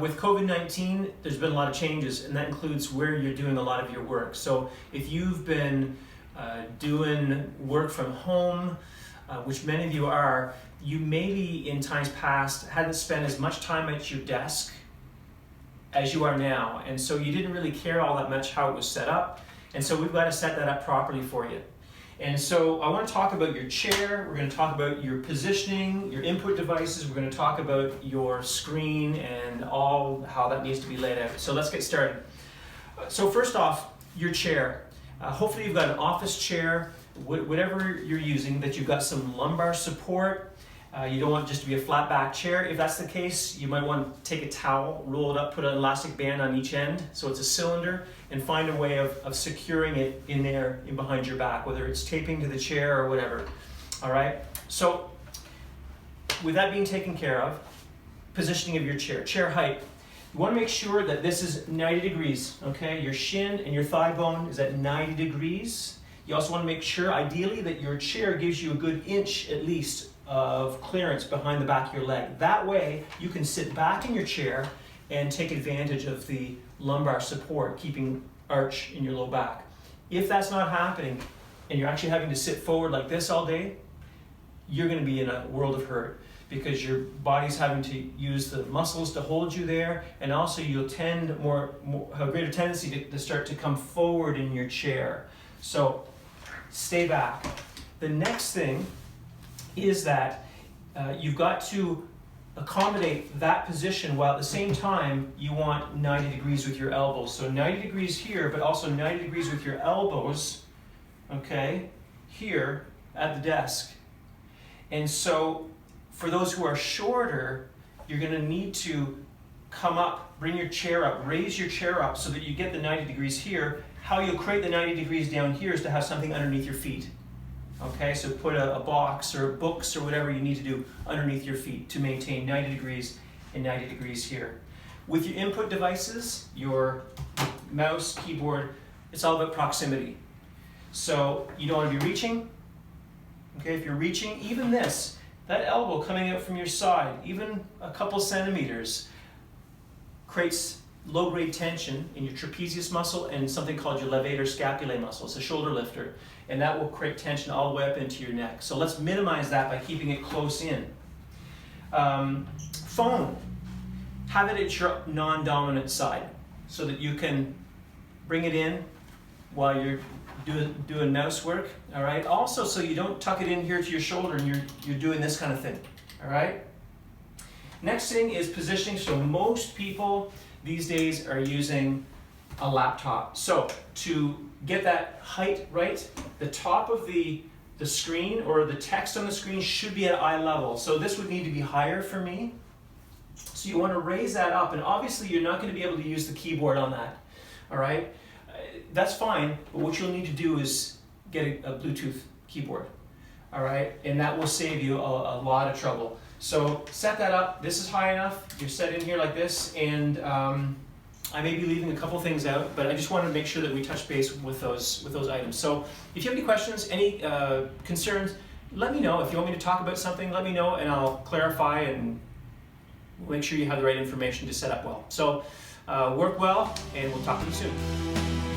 With COVID-19, there's been a lot of changes, and that includes where you're doing a lot of your work. So if you've been doing work from home, which many of you are, you maybe in times past hadn't spent as much time at your desk as you are now, and so you didn't really care all that much how it was set up, and so we've got to set that up properly for you. And so I want to talk about your chair, we're going to talk about your positioning, your input devices, we're going to talk about your screen and all how that needs to be laid out. So let's get started. So first off, your chair. Hopefully you've got an office chair, whatever you're using, that you've got some lumbar support. You don't want it just to be a flat back chair. If that's the case, you might want to take a towel, roll it up, put an elastic band on each end so it's a cylinder, and find a way of securing it in there, in behind your back, whether it's taping to the chair or whatever. All right? So with that being taken care of, positioning of your chair, chair height. You want to make sure that this is 90 degrees, okay? Your shin and your thigh bone is at 90 degrees. You also want to make sure, ideally, that your chair gives you a good inch at least of clearance behind the back of your leg. That way, you can sit back in your chair and take advantage of the lumbar support, keeping arch in your low back. If that's not happening, and you're actually having to sit forward like this all day, you're going to be in a world of hurt because your body's having to use the muscles to hold you there, and also you'll tend have a greater tendency to start to come forward in your chair. So stay back. The next thing is that you've got to accommodate that position while at the same time you want 90 degrees with your elbows. So 90 degrees here, but also 90 degrees with your elbows, okay, here at the desk. And so for those who are shorter, you're going to need to come up, bring your chair up, raise your chair up so that you get the 90 degrees here. How you'll create the 90 degrees down here is to have something underneath your feet. Okay, so put a box or books or whatever you need to do underneath your feet to maintain 90 degrees and 90 degrees here. With your input devices, your mouse, keyboard, it's all about proximity. So you don't want to be reaching. Okay, if you're reaching, even this, that elbow coming out from your side, even a couple centimeters, creates low-grade tension in your trapezius muscle and something called your levator scapulae muscle. It's a shoulder lifter, and that will create tension all the way up into your neck. So let's minimize that by keeping it close in. Phone, have it at your non-dominant side so that you can bring it in while you're doing mouse work, all right? Also, so you don't tuck it in here to your shoulder and you're doing this kind of thing, all right? Next thing is positioning. So most people these days are using a laptop. So to get that height right, the top of the screen or the text on the screen should be at eye level. So this would need to be higher for me. So you want to raise that up, and obviously you're not going to be able to use the keyboard on that, all right? That's fine, but what you'll need to do is get a Bluetooth keyboard, all right? And that will save you a lot of trouble. So set that up. This is high enough. You're set in here like this, and I may be leaving a couple things out, but I just wanted to make sure that we touch base with those items. So if you have any questions, any concerns, let me know. If you want me to talk about something, let me know, and I'll clarify and make sure you have the right information to set up well. So work well, and we'll talk to you soon.